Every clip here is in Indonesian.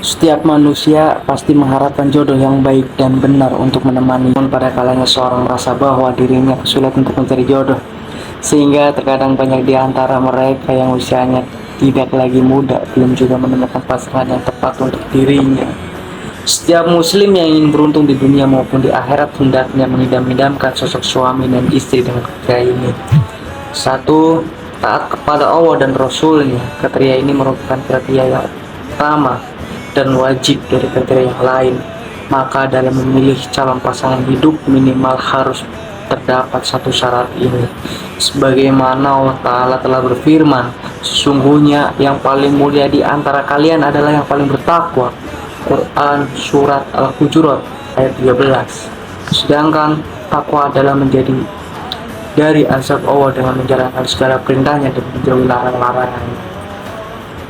Setiap manusia pasti mengharapkan jodoh yang baik dan benar untuk menemani. Namun pada kalanya seorang merasa bahwa dirinya kesulitan untuk mencari jodoh, sehingga terkadang banyak di antara mereka yang usianya tidak lagi muda, belum juga menemukan pasangan yang tepat untuk dirinya. Setiap muslim yang ingin beruntung di dunia maupun di akhirat hendaknya mengidam-idamkan sosok suami dan istri dengan kriteria ini. Satu, taat kepada Allah dan Rasulnya. Kriteria ini merupakan kriteria yang utama dan wajib dari kriteria yang lain. Maka dalam memilih calon pasangan hidup minimal harus terdapat satu syarat ini. Sebagaimana Allah Ta'ala telah berfirman, sesungguhnya yang paling mulia di antara kalian adalah yang paling bertakwa. Quran Surat Al-Hujurat ayat 13. Sedangkan takwa adalah menjadi dari azab Allah dengan menjalankan segala perintahnya dan menjauhi larangan-larangannya.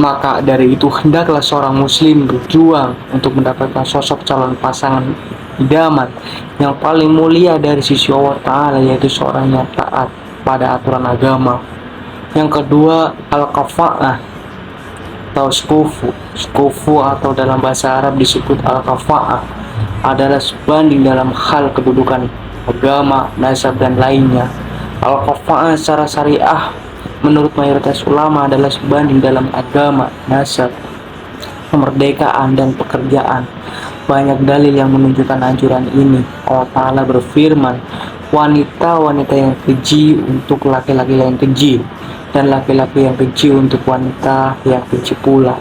Maka dari itu hendaklah seorang muslim berjuang untuk mendapatkan sosok calon pasangan idaman yang paling mulia dari sisi Allah Ta'ala, yaitu seorang yang taat pada aturan agama. Yang kedua, al-kafa'ah atau skufu atau dalam bahasa Arab disebut al-kafa'ah adalah sebanding dalam hal kedudukan agama, nasab dan lainnya. Al-kafa'ah secara syariah menurut mayoritas ulama adalah sebanding dalam agama, nasab, kemerdekaan dan pekerjaan. Banyak dalil yang menunjukkan anjuran ini. Allah Ta'ala berfirman, wanita-wanita yang keji untuk laki-laki yang keji, dan laki-laki yang keji untuk wanita yang keji pula.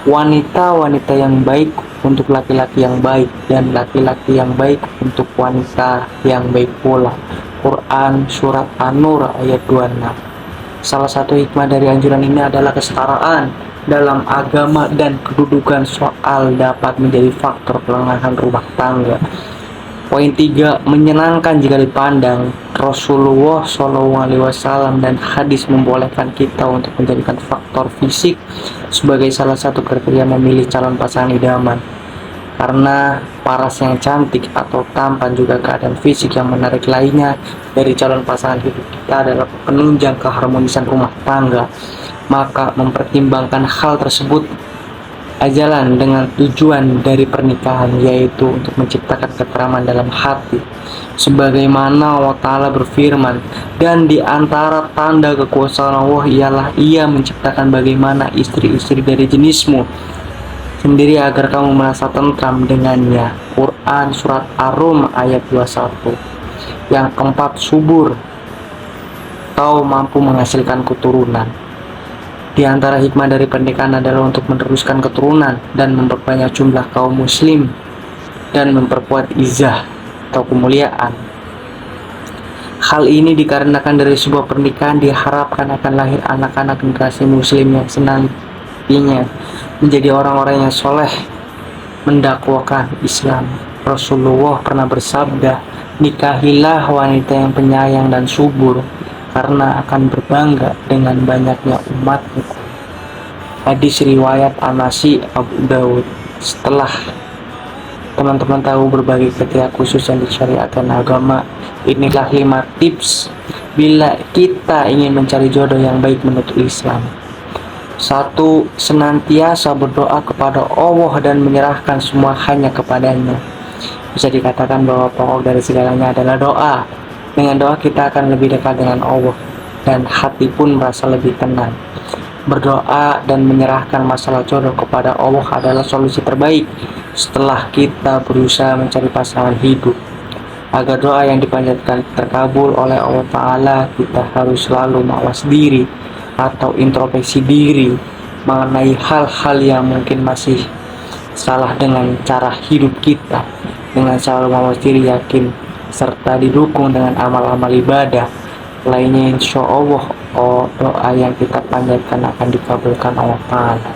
Wanita-wanita yang baik untuk laki-laki yang baik, dan laki-laki yang baik untuk wanita yang baik pula. Quran Surat An-Nur ayat 26. Salah satu hikmah dari anjuran ini adalah kesetaraan dalam agama dan kedudukan soal dapat menjadi faktor kelengahan rumah tangga. Poin 3, menyenangkan jika dipandang. Rasulullah SAW dan hadis membolehkan kita untuk menjadikan faktor fisik sebagai salah satu kriteria memilih calon pasangan idaman. Karena paras yang cantik atau tampan juga keadaan fisik yang menarik lainnya dari calon pasangan hidup kita adalah penunjang keharmonisan rumah tangga. Maka mempertimbangkan hal tersebut ajalan dengan tujuan dari pernikahan, yaitu untuk menciptakan ketentraman dalam hati. Sebagaimana Allah Ta'ala berfirman, dan di antara tanda kekuasaan Allah ialah Ia menciptakan bagaimana istri-istri dari jenismu sendiri agar kamu merasa tentram dengannya. Quran Surat Ar-Rum ayat 21. Yang keempat, subur atau mampu menghasilkan keturunan. Di antara hikmah dari pernikahan adalah untuk meneruskan keturunan dan memperbanyak jumlah kaum muslim dan memperkuat izah atau kemuliaan. Hal ini dikarenakan dari sebuah pernikahan diharapkan akan lahir anak-anak generasi muslim yang senantinya menjadi orang-orang yang soleh mendakwakan Islam. Rasulullah pernah bersabda, nikahilah wanita yang penyayang dan subur, karena akan berbangga dengan banyaknya umatmu. Hadis riwayat An-Nasi Abu Daud. Setelah teman-teman tahu berbagai kriteria khusus yang disyariatkan agama, inilah 5 tips bila kita ingin mencari jodoh yang baik menurut Islam. 1. Senantiasa berdoa kepada Allah dan menyerahkan semua hanya kepadanya. Bisa dikatakan bahwa pokok dari segalanya adalah doa. Dengan doa kita akan lebih dekat dengan Allah dan hati pun merasa lebih tenang. Berdoa dan menyerahkan masalah jodoh kepada Allah adalah solusi terbaik setelah kita berusaha mencari pasangan hidup. Agar doa yang dipanjatkan terkabul oleh Allah Ta'ala, kita harus selalu mawas diri atau introspeksi diri mengenai hal-hal yang mungkin masih salah dengan cara hidup kita. Dengan selalu mawas diri, yakin serta didukung dengan amal-amal ibadah lainnya, insya Allah doa yang kita panjatkan akan dikabulkan Allah Ta'ala.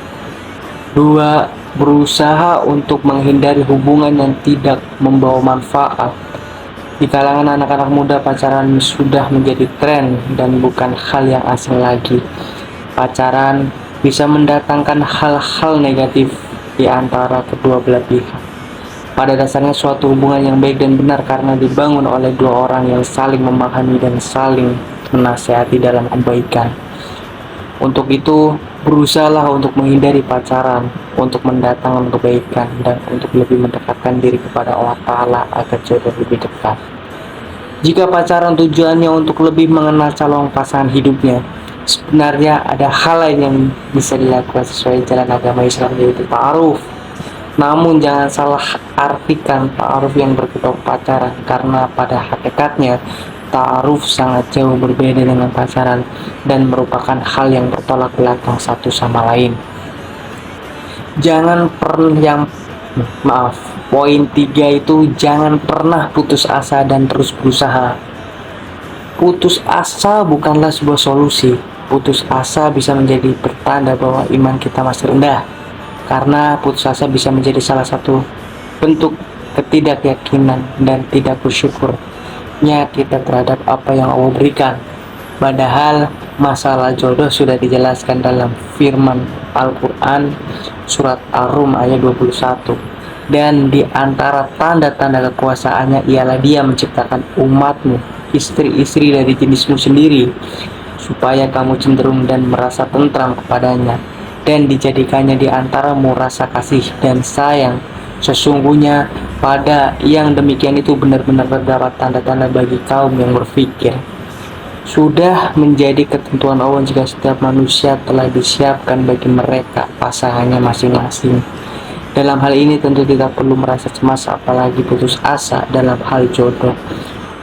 2. Berusaha untuk menghindari hubungan yang tidak membawa manfaat. Di kalangan anak-anak muda, pacaran sudah menjadi tren dan bukan hal yang asing lagi. Pacaran bisa mendatangkan hal-hal negatif di antara kedua belah pihak. Pada dasarnya suatu hubungan yang baik dan benar karena dibangun oleh dua orang yang saling memahami dan saling menasihati dalam kebaikan. Untuk itu, berusahalah untuk menghindari pacaran, untuk mendatangkan kebaikan, dan untuk lebih mendekatkan diri kepada Allah Ta'ala agar jodoh lebih dekat. Jika pacaran tujuannya untuk lebih mengenal calon pasangan hidupnya, sebenarnya ada hal lain yang bisa dilakukan sesuai jalan agama Islam, yaitu ta'aruf. Namun jangan salah artikan ta'aruf yang berkedok pacaran, karena pada hakikatnya ta'aruf sangat jauh berbeda dengan pacaran dan merupakan hal yang bertolak belakang satu sama lain. Jangan pernah poin 3 itu jangan pernah putus asa dan terus berusaha. Putus asa bukanlah sebuah solusi. Putus asa bisa menjadi pertanda bahwa iman kita masih rendah, karena putus asa bisa menjadi salah satu bentuk ketidakyakinan dan tidak bersyukurnya kita terhadap apa yang Allah berikan. Padahal masalah jodoh sudah dijelaskan dalam firman Al-Quran surat Ar-Rum ayat 21. Dan di antara tanda-tanda kekuasaannya ialah Dia menciptakan umatmu, istri-istri dari jenismu sendiri, supaya kamu cenderung dan merasa tentram kepadanya, dan dijadikannya di antaramu rasa kasih dan sayang. Sesungguhnya pada yang demikian itu benar-benar terdapat tanda-tanda bagi kaum yang berfikir. Sudah menjadi ketentuan Allah jika setiap manusia telah disiapkan bagi mereka pasangannya masing-masing. Dalam hal ini tentu tidak perlu merasa cemas apalagi putus asa dalam hal jodoh.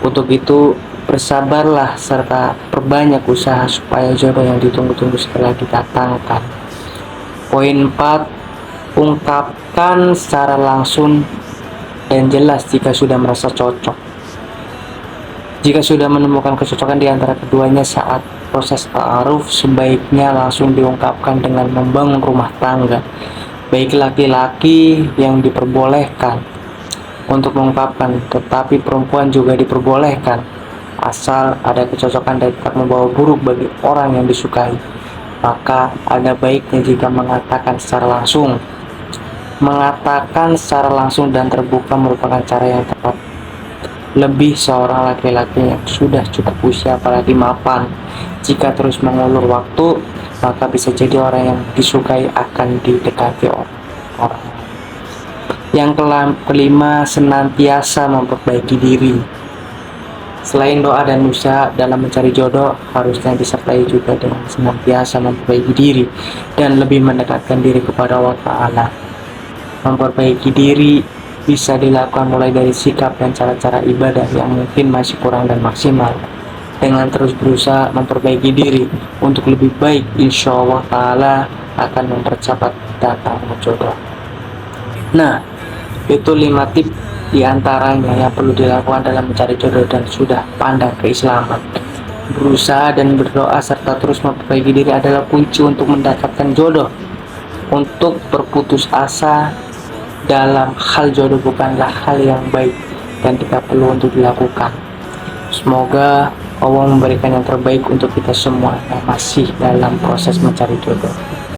Untuk itu bersabarlah serta perbanyak usaha supaya jodoh yang ditunggu-tunggu segera didatangkan. Poin 4, ungkapkan secara langsung dan jelas jika sudah merasa cocok. Jika sudah menemukan kecocokan di antara keduanya saat proses ta'aruf, sebaiknya langsung diungkapkan dengan membangun rumah tangga. Baik laki-laki yang diperbolehkan untuk mengungkapkan, tetapi perempuan juga diperbolehkan, asal ada kecocokan dan tak membawa buruk bagi orang yang disukai. Maka ada baiknya jika mengatakan secara langsung. Mengatakan secara langsung dan terbuka merupakan cara yang tepat. Lebih seorang laki-laki yang sudah cukup usia apalagi mapan, jika terus mengulur waktu, maka bisa jadi orang yang disukai akan didekati orang. Yang kelima, senantiasa memperbaiki diri. Selain doa dan usaha dalam mencari jodoh, harusnya disertai juga dengan senantiasa memperbaiki diri dan lebih mendekatkan diri kepada Allah Ta'ala. Memperbaiki diri bisa dilakukan mulai dari sikap dan cara-cara ibadah yang mungkin masih kurang dan maksimal. Dengan terus berusaha memperbaiki diri untuk lebih baik, insya Allah Ta'ala akan mempercepat datangnya jodoh. Nah, itu 5 tip diantaranya yang perlu dilakukan dalam mencari jodoh dan sudah pandang keislaman. Berusaha dan berdoa serta terus memperbaiki diri adalah kunci untuk mendapatkan jodoh. Untuk berputus asa dalam hal jodoh bukanlah hal yang baik dan tidak perlu untuk dilakukan. Semoga Allah memberikan yang terbaik untuk kita semua yang masih dalam proses mencari jodoh.